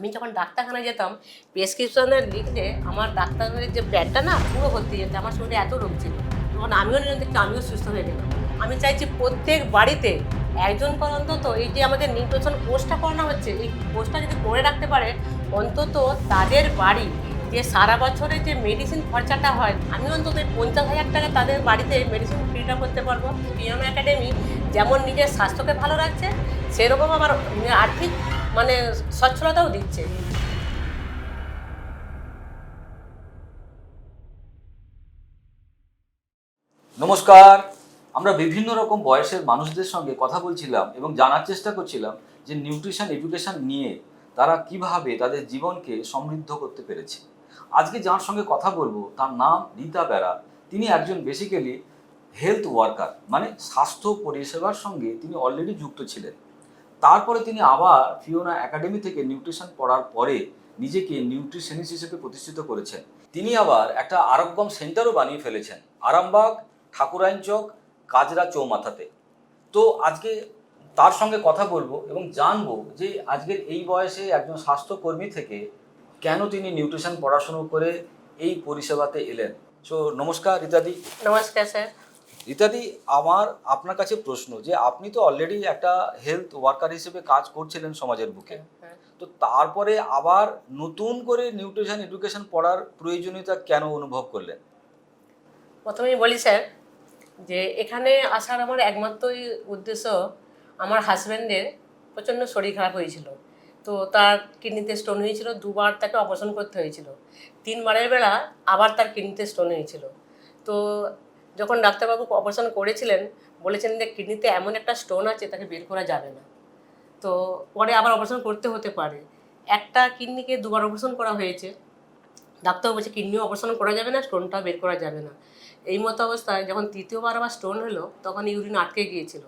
আমি যখন ডাক্তারখানায় যেতাম প্রেসক্রিপশনে লিখলে আমার ডাক্তারের যে প্যাডটা না পুরো ভর্তি যেত, আমার শরীরে এত রোগ ছিল। তখন আমিও নিলাম দেখছি আমিও সুস্থ হয়ে গেলাম। আমি চাইছি প্রত্যেক বাড়িতে একজন করে অন্তত এই যে আমাদের নিউট্রিশন কোর্সটা করানো হচ্ছে, এই কোর্সটা যদি করে রাখতে পারে অন্তত তাদের বাড়ি যে সারা বছরে যে মেডিসিন খরচাটা হয়, আমি অন্তত 50,000 টাকা তাদের বাড়িতে মেডিসিন ফ্রিটা করতে পারবো। পিয়ানো একাডেমি যেমন নিজের স্বাস্থ্যকে ভালো রাখছে, সেরকম আমার আর্থিক সচ্ছলতাও দিচ্ছে। নমস্কার। আমরা বিভিন্ন রকম বয়সের মানুষদের সঙ্গে কথা বলছিলাম এবং জানার চেষ্টা করছিলাম যে নিউট্রিশন এডুকেশন নিয়ে তারা কিভাবে তাদের জীবনকে সমৃদ্ধ করতে পেরেছে। আজকে যার সঙ্গে কথা বলবো তার নাম রীতা বেরা। তিনি একজন বেসিক্যালি হেলথ ওয়ার্কার, মানে স্বাস্থ্য পরিষেবার সঙ্গে তিনি অলরেডি যুক্ত ছিলেন। তারপরে তিনি আবার ফিওনা একাডেমি থেকে নিউট্রিশন পড়ার পরে নিজেকে নিউট্রিশনিস্ট হিসেবে প্রতিষ্ঠিত করেছেন। তিনি আবার একটা আরোগ্যম সেন্টারও বানিয়ে ফেলেছেন আরামবাগ, ঠাকুরাইন চক, কাজরা চৌমাথাতে। তো আজকে তার সঙ্গে কথা বলবো এবং জানবো যে আজকের এই বয়সে একজন স্বাস্থ্যকর্মী থেকে কেন তিনি নিউট্রিশন পড়াশুনো করে এই পরিষেবাতে এলেন। সো নমস্কার রীতাদি। নমস্কার স্যার। রীতাদি, আমার আপনার কাছে প্রশ্ন যে আপনি তো অলরেডি একটা হেলথ ওয়ার্কার হিসেবে কাজ করছিলেন সমাজের বুকে, তো তারপরে আবার নতুন করে নিউট্রিশন এডুকেশন পড়ার প্রয়োজনীয়তা কেন অনুভব করলেন? প্রথমেই বলি স্যার যে এখানে আসার আমার একমাত্রই উদ্দেশ্য, আমার হাজব্যান্ডের প্রচণ্ড শরীর খারাপ হয়েছিল। তো তার কিডনিতে স্টোন হয়েছিল, দুবার তাকে অপারেশন করতে হয়েছিল। 3বারের বেলা আবার তার কিডনিতে স্টোন হয়েছিল। তো যখন ডাক্তারবাবু অপারেশন করেছিলেন বলেছেন যে কিডনিতে এমন একটা স্টোন আছে তাকে বের করা যাবে না। তো পরে আবার অপারেশন করতে হতে পারে। একটা কিডনিকে 2বার অপারেশন করা হয়েছে। ডাক্তার বলছে কিডনিও অপারেশন করা যাবে না, স্টোনটাও বের করা যাবে না। এই মতো অবস্থায় যখন 3য়বার আবার স্টোন হলো তখন ইউরিন আটকে গিয়েছিল।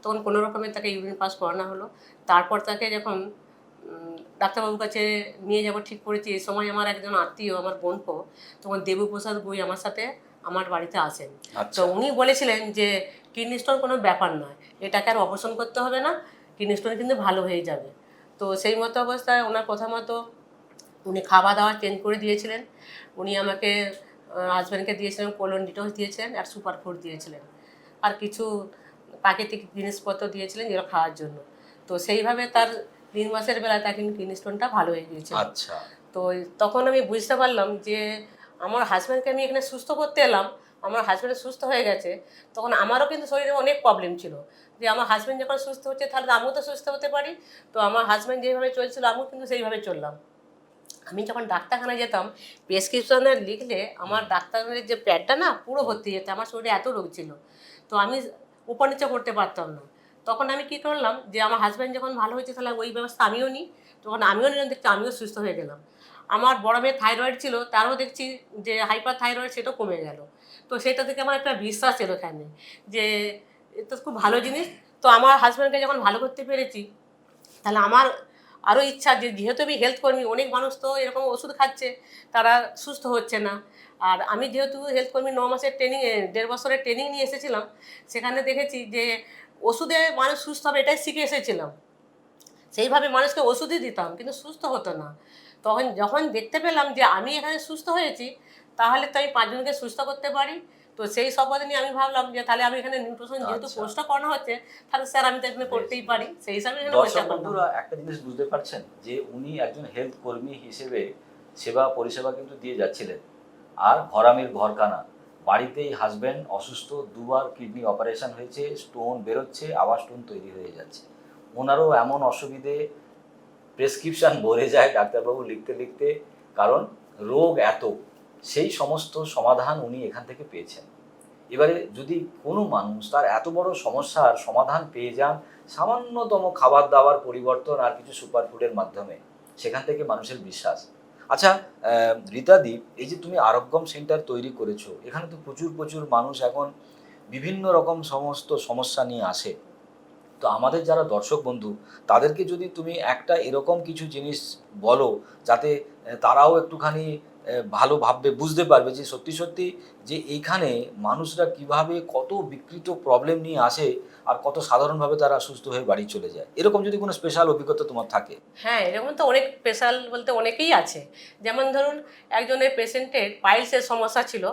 তখন কোনো রকমে তাকে ইউরিন পাস করানো হলো। তারপর তাকে যখন ডাক্তারবাবুর কাছে নিয়ে যাব ঠিক করেছি, এই সময় আমার একজন আত্মীয়, আমার বোনপো, তখন দেবপ্রসাদ বই আমার সাথে আমার বাড়িতে আসেন। তো উনি বলেছিলেন যে কিডনি স্টোন কোনো ব্যাপার নয়, এটাকে আর অপারেশন করতে হবে না, কিডনি স্টোন কিন্তু ভালো হয়ে যাবে। তো সেই মতো অবস্থায় ওনার কথা মতো উনি খাওয়া দাওয়া চেঞ্জ করে দিয়েছিলেন। উনি আমাকে হাজব্যান্ডকে দিয়েছিলেন কোলন ডিটক্স দিয়েছিলেন, আর সুপার ফুড দিয়েছিলেন, আর কিছু প্রাকৃতিক জিনিসপত্র দিয়েছিলেন যেগুলো খাওয়ার জন্য। তো সেইভাবে তার 3 মাসের বেলায় তার কিন্তু কিডনি স্টোনটা ভালো হয়ে গিয়েছিল। আচ্ছা। তো তখন আমি বুঝতে পারলাম যে আমার হাজব্যান্ডকে আমি এখানে সুস্থ করতে এলাম, আমার হাজব্যান্ড সুস্থ হয়ে গেছে। তখন আমারও কিন্তু শরীরে অনেক প্রবলেম ছিল, যে আমার হাজব্যান্ড যখন সুস্থ হচ্ছে তাহলে আমিও তো সুস্থ হতে পারি। তো আমার হাজব্যান্ড যেভাবে চলছিল আমিও কিন্তু সেইভাবে চললাম। আমি যখন ডাক্তারখানায় যেতাম প্রেসক্রিপশনে লিখলে আমার ডাক্তারের যে প্যাডটা না পুরো ভর্তি যেত, আমার শরীরে এত রোগ ছিল। তো আমি উপর নিচে করতে পারতাম না। তখন আমি কি করলাম যে আমার হাজব্যান্ড যখন ভালো হয়েছে তাহলে ওই ব্যবস্থা আমিও নিই। তখন আমিও নিলাম, দেখছি আমিও সুস্থ হয়ে গেলাম। আমার বড় মেয়ে থাইরয়েড ছিল, তারও দেখছি যে হাইপার থাইরয়েড, সেটাও কমে গেল। তো সেটা থেকে আমার একটা বিশ্বাস ছিল এখানে যে এটা খুব ভালো জিনিস। তো আমার হাজব্যান্ডকে যখন ভালো করতে পেরেছি তাহলে আমার আরও ইচ্ছা যে যেহেতু আমি হেলথ কর্মী, অনেক মানুষ তো এরকম ওষুধ খাচ্ছে, তারা সুস্থ হচ্ছে না। আর আমি যেহেতু হেলথ কর্মী 9 মাসের ট্রেনিং, 1.5 বছরের ট্রেনিং নিয়ে এসেছিলাম, সেখানে দেখেছি যে ওষুধে মানুষ সুস্থ হবে এটাই শিখে এসেছিলাম। সেইভাবে মানুষকে ওষুধই দিতাম কিন্তু সুস্থ হতো না। তখন যখন দেখতে পেলাম যে আমি এখানে সুস্থ হয়েছি, তাহলে তো আমি 5 জনকে সুস্থ করতে পারি। তো সেই শপথ নিয়ে আমি ভাবলাম যে তাহলে আমি এখানে নিউট্রিশন যেহেতু কোর্সটা করানো হচ্ছে, তাহলে স্যার আমি তো এখানে করতেই পারি। সেই হিসাবে এখানে দর্শক বন্ধুরা একটা জিনিস বুঝতে পারছেন যে উনি একজন হেলথ কর্মী হিসেবে সেবা পরিষেবা কিন্তু দিয়ে যাচ্ছিলেন, আর ঘরামির ঘরকানা বাড়িতেই হাজব্যান্ড অসুস্থ, 2বার কিডনি অপারেশন হয়েছে, স্টোন বেরোচ্ছে, আবার স্টোন তৈরি হয়ে যাচ্ছে। ওনারও এমন অসুবিধে, প্রেসক্রিপশন ভরে যায় ডাক্তারবাবু লিখতে লিখতে, কারণ রোগ এত, সেই সমস্ত সমাধান উনি এখান থেকে পেয়েছেন। এবারে যদি কোনো মানুষ তার এত বড় সমস্যার সমাধান পেয়ে যান সামান্যতম খাবার দাবার পরিবর্তন আর কিছু সুপারফুডের মাধ্যমে, সেখান থেকে মানুষের বিশ্বাস। আচ্ছা রীতাদি, এই যে তুমি আরোগ্যম সেন্টার তৈরি করেছো, এখানে তো প্রচুর প্রচুর মানুষ এখন বিভিন্ন রকম সমস্ত সমস্যা নিয়ে আসে। তো আমাদের যারা দর্শক বন্ধু তাদেরকে যদি তুমি একটা এরকম কিছু জিনিস বলো যাতে তারাও একটুখানি ভালো ভাববে, বুঝতে পারবে যে সত্যি সত্যি যে এইখানে মানুষরা কিভাবে কত বিকৃত প্রবলেম নিয়ে আসে, আর কত সাধারণভাবে তারা সুস্থ হয়ে বাড়ি চলে যায়। এরকম যদি কোনো স্পেশাল অভিজ্ঞতা তোমার থাকে? হ্যাঁ, এরকম তো অনেক স্পেশাল বলতে অনেকেই আছে। যেমন ধরুন একজনের পেশেন্টের পাইলসের সমস্যা ছিল,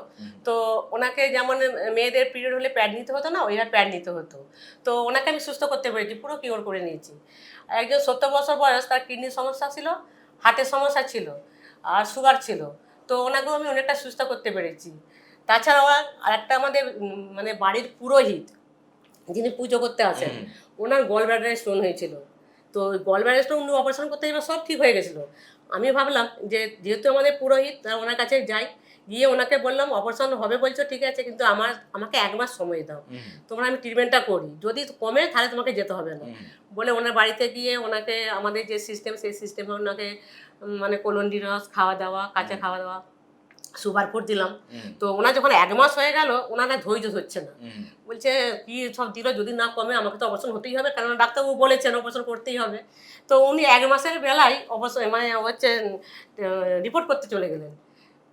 তো ওনাকে যেমন মেয়েদের পিরিয়ড হলে প্যাড নিতে হতো না, ওইভাবে প্যাড নিতে হতো। তো ওনাকে আমি সুস্থ করতে পেরেছি, পুরো কিওর করে নিয়েছি। একজন 70 বছর বয়স, তার কিডনির সমস্যা ছিল, হার্টের সমস্যা ছিল, আর সুগার ছিল। তো ওনাকেও আমি অনেকটা সুস্থ করতে পেরেছি। তাছাড়াও আরেকটা আমাদের মানে বাড়ির পুরোহিত যিনি পুজো করতে আসেন, ওনার গল ব্লাডারে স্টোন হয়েছিল। তো গল ব্লাডারে স্টোন উনি অপারেশন করতে যাবে, সব ঠিক হয়ে গেছিলো। আমি ভাবলাম যে যেহেতু আমাদের পুরোহিত, ওনার কাছে যাই, গিয়ে ওনাকে বললাম অপারেশন হবে বলছো ঠিক আছে, কিন্তু আমাকে 1 মাস সময় দাও, তোমরা আমি ট্রিটমেন্টটা করি, যদি কমে তাহলে তোমাকে যেতে হবে না। বলে ওনার বাড়িতে গিয়ে ওনাকে আমাদের যে সিস্টেম, সেই সিস্টেমে ওনাকে মানে কলন্ডি রস, খাওয়া দাওয়া, কাঁচা খাওয়া দাওয়া, সুপার ফুড দিলাম। তো ওনার যখন 1 মাস হয়ে গেল, ওনারা ধৈর্য ধরছে না, বলছে কি সব দিল, যদি না কমে আমাকে তো অপারেশন হতেই হবে, কারণ ডাক্তারবাবু বলেছেন অপারেশন করতেই হবে। তো উনি 1 মাসের বেলায় অবশ্যই মানে হচ্ছে রিপোর্ট করতে চলে গেলেন।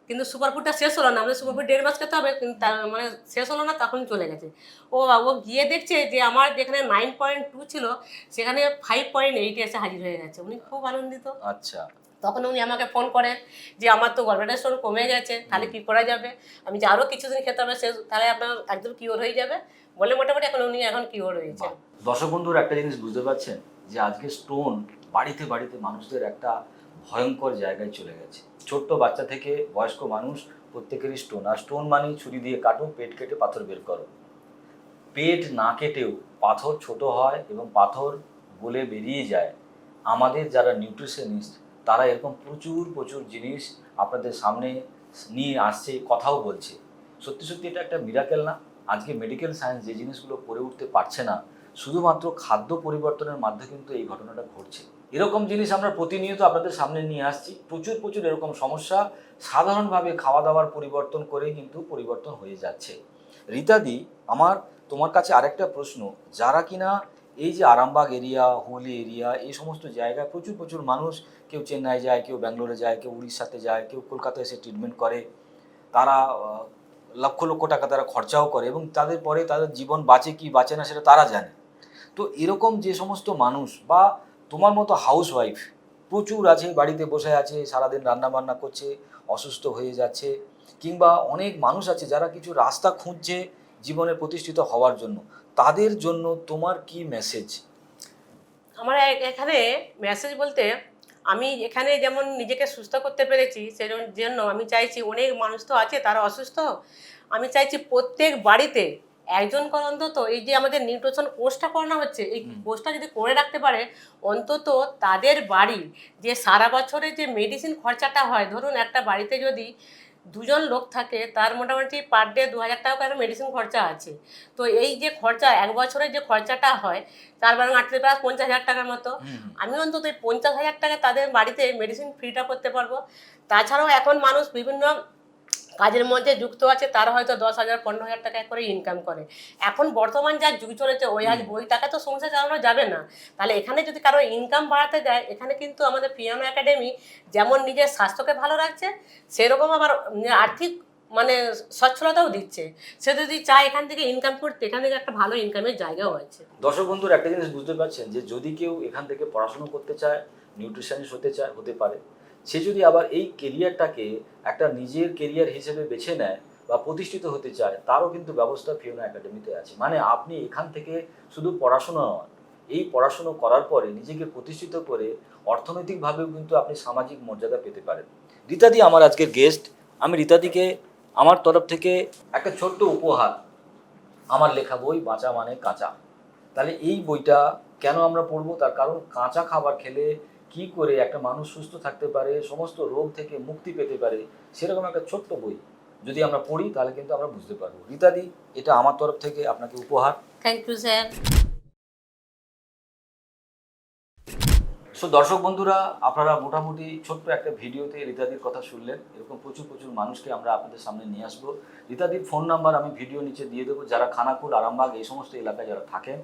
কিন্তু সুপার ফুডটা শেষ হলো না, আমাদের সুপার ফুড 1.5 মাস খেতে হবে, কিন্তু মানে শেষ হলো না, তখন চলে গেছে। ও গিয়ে দেখছে যে আমার যেখানে 9.2 ছিল, সেখানে 5.8 এসে হাজির হয়ে গেছে। উনি খুব আনন্দিত। আচ্ছা। তখন উনি আমাকে ফোন করেন যে আমার তো গলব্লাডার স্টোন কমে গেছে, তাহলে কি করা যাবে? আমি যে আরও কিছুদিন খেতে হবে, সে তাহলে আপনার একদম কিওর হয়ে যাবে বলে মোটামুটি এখন কিওর হয়েছে। দর্শক বন্ধুরা, একটা জিনিস বুঝতে পারছেন যে আজকে স্টোন বাড়িতে বাড়িতে মানুষদের একটা ভয়ঙ্কর জায়গায় চলে গেছে। ছোট্ট বাচ্চা থেকে বয়স্ক মানুষ প্রত্যেকেরই স্টোন। আর স্টোন মানে ছুরি দিয়ে কাটো, পেট কেটে পাথর বের করো। পেট না কেটেও পাথর ছোট হয় এবং পাথর গলে বেরিয়ে যায়। আমাদের যারা নিউট্রিশনিস্ট, তারা এরকম প্রচুর প্রচুর জিনিস আপনাদের সামনে নিয়ে আসছে, কথাও বলছে। সত্যি সত্যি এটা একটা মিরাকেল না? আজকে মেডিকেল সায়েন্স যে জিনিসগুলো করে উঠতে পারছে না, শুধুমাত্র খাদ্য পরিবর্তনের মাধ্যমে কিন্তু এই ঘটনাটা ঘটছে। এরকম জিনিস আমরা প্রতিনিয়ত আপনাদের সামনে নিয়ে আসছি। প্রচুর প্রচুর এরকম সমস্যা সাধারণভাবে খাওয়া দাওয়ার পরিবর্তন করেই কিন্তু পরিবর্তন হয়ে যাচ্ছে। রীতাদি, আমার তোমার কাছে আরেকটা প্রশ্ন। যারা কিনা এই যে আরামবাগ এরিয়া, হুগলি এরিয়া, এই সমস্ত জায়গায় প্রচুর প্রচুর মানুষ, কেউ চেন্নাই যায়, কেউ ব্যাঙ্গালোরে যায়, কেউ উড়িষ্যাতে যায়, কেউ কলকাতায় এসে ট্রিটমেন্ট করে, তারা লক্ষ লক্ষ টাকা তারা খরচাও করে এবং তাদের পরে তাদের জীবন বাঁচে কি বাঁচে না সেটা তারা জানে। তো এরকম যে সমস্ত মানুষ বা তোমার মতো হাউস ওয়াইফ প্রচুর আছে, বাড়িতে বসে আছে, সারাদিন রান্না বান্না করছে, অসুস্থ হয়ে যাচ্ছে, কিংবা অনেক মানুষ আছে যারা কিছু রাস্তা খুঁজছে জীবনে প্রতিষ্ঠিত হওয়ার জন্য, তাদের জন্য তোমার কি মেসেজ? আমার এখানে মেসেজ বলতে, আমি এখানে যেমন নিজেকে সুস্থ করতে পেরেছি, জন্য আমি চাইছি অনেক মানুষ তো আছে তারা অসুস্থ, আমি চাইছি প্রত্যেক বাড়িতে একজন করে অন্তত এই যে আমাদের নিউট্রিশন কোর্সটা করানো হচ্ছে, এই কোর্সটা যদি করে রাখতে পারে, অন্তত তাদের বাড়ি যে সারা বছরে যে মেডিসিন খরচাটা হয়, ধরুন একটা বাড়িতে যদি 2 জন লোক থাকে, তার মোটামুটি পার ডে 2000 টাকা করে মেডিসিন খরচা আছে। তো এই যে খরচা 1 বছরের যে খরচাটা হয়, তার বরং 50,000 টাকার মতো, আমি অন্তত এই 50,000 টাকা তাদের বাড়িতে মেডিসিন ফ্রিটা করতে পারবো। তাছাড়াও এখন মানুষ বিভিন্ন কাজের মধ্যে যুক্ত আছে, তারা হয়তো 10,000 15,000 টাকা করে ইনকাম করে। এখন বর্তমান যা যুগ চলেছে, ওই টাকা তো সংসার চালানো যাবে না। তাহলে এখানে যদি কারো ইনকাম বাড়াতে যায়, এখানে কিন্তু আমাদের পিয়ানো একাডেমি যেমন নিজের স্বাস্থ্যকে ভালো রাখছে, সেরকম আবার আর্থিক মানে সচ্ছলতাও দিচ্ছে। সে যদি চায় এখান থেকে ইনকাম করতে, এখান থেকে একটা ভালো ইনকামের জায়গাও আছে। দর্শক বন্ধুরা, একটা জিনিস বুঝতে পারছেন যে যদি কেউ এখান থেকে পড়াশোনা করতে চায়, নিউট্রিশনিস্ট হতে চায়, হতে পারে। সে যদি আবার এই কেরিয়ারটাকে একটা নিজের কেরিয়ার হিসেবে বেছে নেয় বা প্রতিষ্ঠিত হতে চায়, তারও কিন্তু ব্যবস্থা ফিওনা একাডেমিতে আছে। মানে আপনি এখান থেকে শুধু পড়াশোনা নয়, এই পড়াশুনো করার পরে নিজেকে প্রতিষ্ঠিত করে অর্থনৈতিকভাবেও কিন্তু আপনি সামাজিক মর্যাদা পেতে পারেন। রীতাদি আমার আজকের গেস্ট। আমি রীতাদিকে আমার তরফ থেকে একটা ছোট্ট উপহার, আমার লেখা বই বাঁচা মানে কাঁচা। তাহলে এই বইটা কেন আমরা পড়বো? তার কারণ কাঁচা খাবার খেলে কি করে একটা মানুষ সুস্থ থাকতে পারে, সমস্ত রোগ থেকে মুক্তি পেতে পারে, সেরকম একটা ছোট্ট বই যদি আমরা পড়ি তাহলে কিন্তু আমরা বুঝতে পারবো। রীতাদি, এটা আমার তরফ থেকে আপনাকে উপহার। Thank you sir. সো দর্শক বন্ধুরা, আপনারা মোটামুটি ছোট্ট একটা ভিডিওতে রীতাদির কথা শুনলেন। এরকম প্রচুর প্রচুর মানুষকে আমরা আপনাদের সামনে নিয়ে আসবো। রীতাদির ফোন নাম্বার আমি ভিডিও নিচে দিয়ে দেবো। যারা খানাকুল, আরামবাগ এই সমস্ত এলাকায় যারা থাকেন,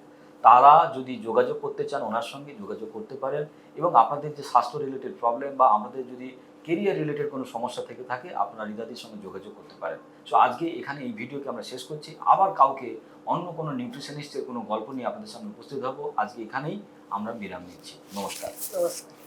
তারা যদি যোগাযোগ করতে চান ওনার সঙ্গে যোগাযোগ করতে পারেন। এবং আপনাদের যে স্বাস্থ্য রিলেটেড প্রবলেম বা আমাদের যদি কেরিয়ার রিলেটেড কোনো সমস্যা থেকে থাকে, আপনারা রীতাদির সঙ্গে যোগাযোগ করতে পারেন। সো আজকে এখানে এই ভিডিওকে আমরা শেষ করছি। আবার কাউকে অন্য কোনো নিউট্রিশনিস্টের কোনো গল্প নিয়ে আপনাদের সামনে উপস্থিত হব। আজকে এখানেই আমরা বিরাম নিচ্ছি। নমস্কার। নমস্কার।